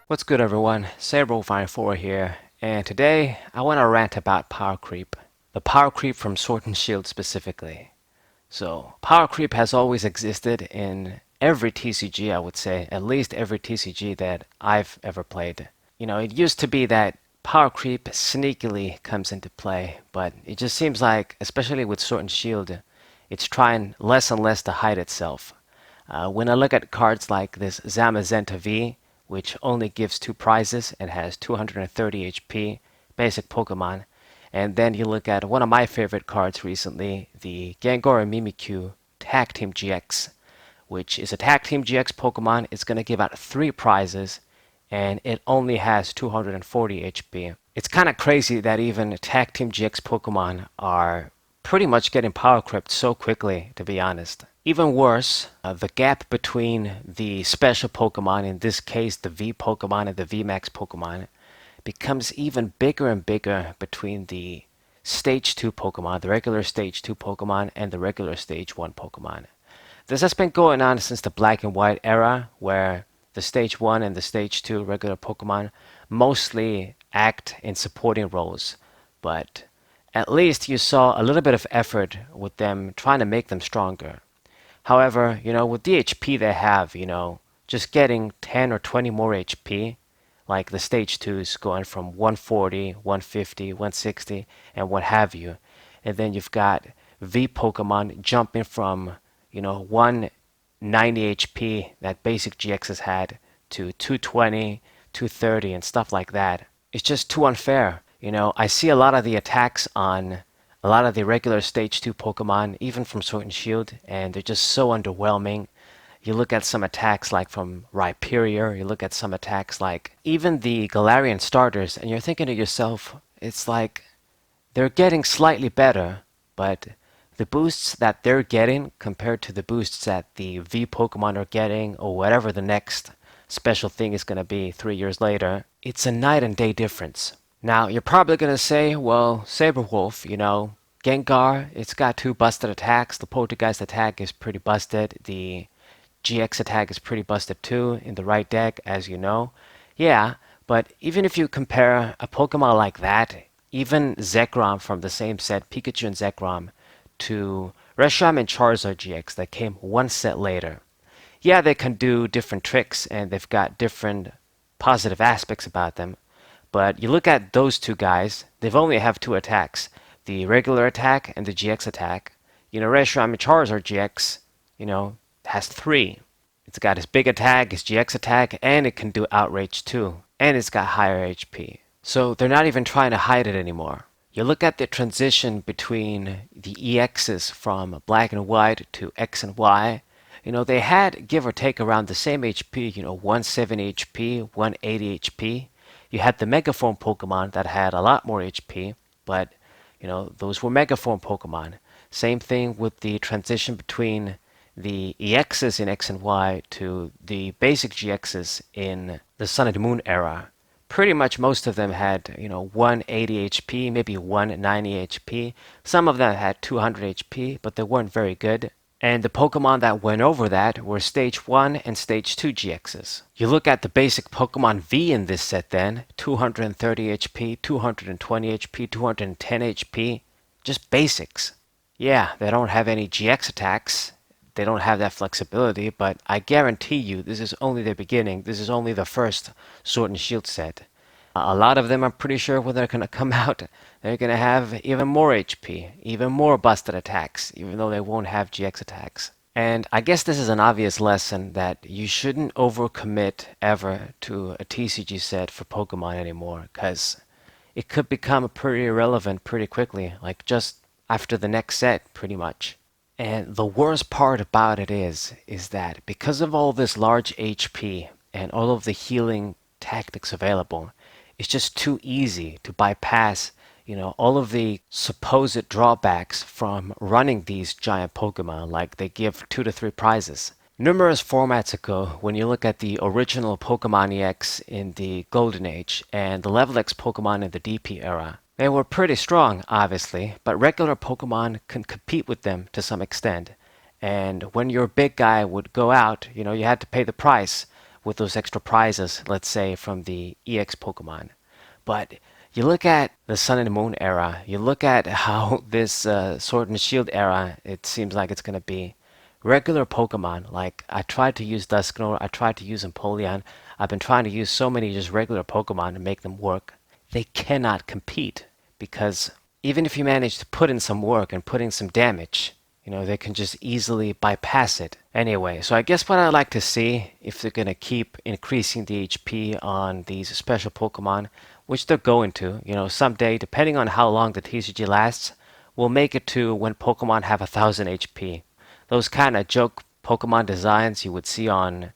What's good, everyone? Saber4 here, and today I want to rant about power creep. The power creep from Sword and Shield specifically. So, power creep has always existed in every TCG, I would say, at least every TCG that I've ever played. It used to be that power creep sneakily comes into play, but it just seems like, especially with Sword and Shield, it's trying less and less to hide itself. When I look at cards like this Zamazenta V, which only gives two prizes and has 230 HP, basic Pokemon, and then you look at one of my favorite cards recently, the Gengar and Mimikyu Tag Team GX, which is a Tag Team GX Pokemon. It's going to give out three prizes, and it only has 240 HP. It's kind of crazy that even Tag Team GX Pokemon are pretty much getting power crept so quickly, to be honest. Even worse, the gap between the special Pokemon, in this case the V Pokemon and the VMAX Pokemon, becomes even bigger and bigger between the Stage 2 Pokemon, the regular Stage 2 Pokemon, and the regular Stage 1 Pokemon. This has been going on since the Black and White era, where the Stage 1 and the Stage 2 regular Pokemon mostly act in supporting roles, but at least you saw a little bit of effort with them trying to make them stronger. However, with the HP they have, just getting 10 or 20 more HP, like the stage 2s going from 140, 150, 160, and what have you. And then you've got V Pokemon jumping from, 190 HP that basic GXs had to 220, 230, and stuff like that. It's just too unfair. I see a lot of the attacks on a lot of the regular Stage 2 Pokemon, even from Sword and Shield, and they're just so underwhelming. You look at some attacks like from Rhyperior, you look at some attacks like even the Galarian starters, and you're thinking to yourself, it's like they're getting slightly better, but the boosts that they're getting compared to the boosts that the V Pokemon are getting, or whatever the next special thing is going to be 3 years later, it's a night and day difference. Now, you're probably going to say, well, Saberwolf, Gengar, it's got two busted attacks. The Poltergeist attack is pretty busted. The GX attack is pretty busted too in the right deck, as you know. Yeah, but even if you compare a Pokemon like that, even Zekrom from the same set, Pikachu and Zekrom, to Reshiram and Charizard GX that came one set later. Yeah, they can do different tricks and they've got different positive aspects about them. But you look at those two guys, they've only have two attacks, the regular attack and the GX attack. Reshiram and Charizard GX, has three. It's got his big attack, his GX attack, and it can do outrage too. And it's got higher HP. So they're not even trying to hide it anymore. You look at the transition between the EXs from black and white to X and Y. They had, give or take, around the same HP, 170 HP, 180 HP. You had the Megaform Pokemon that had a lot more HP, but those were Megaform Pokemon. Same thing with the transition between the EXs in X and Y to the basic GXs in the Sun and Moon era. Pretty much most of them had, 180 HP, maybe 190 HP. Some of them had 200 HP, but they weren't very good. And the Pokemon that went over that were Stage 1 and Stage 2 GXs. You look at the basic Pokemon V in this set then, 230 HP, 220 HP, 210 HP, just basics. Yeah, they don't have any GX attacks, they don't have that flexibility, but I guarantee you this is only the beginning, this is only the first Sword and Shield set. A lot of them, I'm pretty sure, when they're going to come out, they're going to have even more HP, even more busted attacks, even though they won't have GX attacks. And I guess this is an obvious lesson that you shouldn't overcommit ever to a TCG set for Pokemon anymore, because it could become pretty irrelevant pretty quickly, like just after the next set, pretty much. And the worst part about it is that because of all this large HP and all of the healing tactics available, it's just too easy to bypass, all of the supposed drawbacks from running these giant Pokemon, like they give 2 to 3 prizes. Numerous formats ago, when you look at the original Pokemon EX in the Golden Age and the Level X Pokemon in the DP era, they were pretty strong, obviously, but regular Pokemon can compete with them to some extent. And when your big guy would go out, you had to pay the price with those extra prizes, let's say from the EX Pokemon. But you look at the Sun and Moon era, you look at how this Sword and Shield era, it seems like it's going to be regular Pokemon. Like, I tried to use Dusknoir, I tried to use Empoleon, I've been trying to use so many just regular Pokemon to make them work. They cannot compete because even if you manage to put in some work and put in some damage, they can just easily bypass it. Anyway, so I guess what I'd like to see, if they're going to keep increasing the HP on these special Pokemon, which they're going to, someday, depending on how long the TCG lasts, we'll make it to when Pokemon have 1,000 HP. Those kind of joke Pokemon designs you would see on,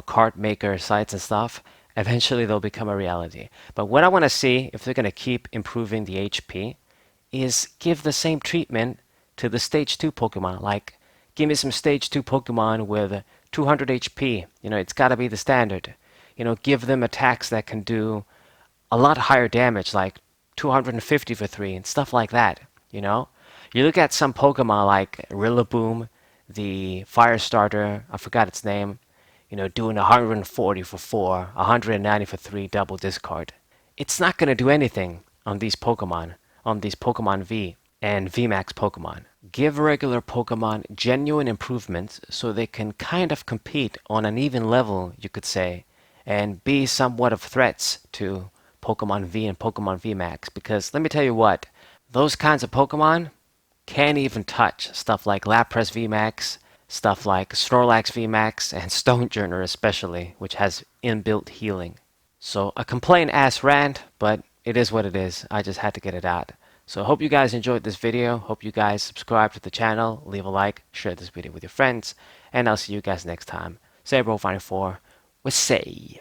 card maker sites and stuff, eventually they'll become a reality. But what I want to see, if they're going to keep improving the HP, is give the same treatment to the Stage 2 Pokemon. Like, give me some Stage 2 Pokemon with 200 HP. It's got to be the standard. Give them attacks that can do a lot higher damage, like 250 for 3 and stuff like that. You look at some Pokemon like Rillaboom, the Fire Starter, I forgot its name, doing 140 for 4, 190 for 3 double discard. It's not going to do anything on these Pokemon V and VMAX Pokemon. Give regular Pokemon genuine improvements so they can kind of compete on an even level, you could say, and be somewhat of threats to Pokemon V and Pokemon VMAX. Because let me tell you what, those kinds of Pokemon can't even touch stuff like Lapras VMAX, stuff like Snorlax VMAX, and Stonejourner especially, which has inbuilt healing. So a complain-ass rant, but it is what it is. I just had to get it out. So I hope you guys enjoyed this video. Hope you guys subscribe to the channel, leave a like, share this video with your friends, and I'll see you guys next time. Sabro54 with Say.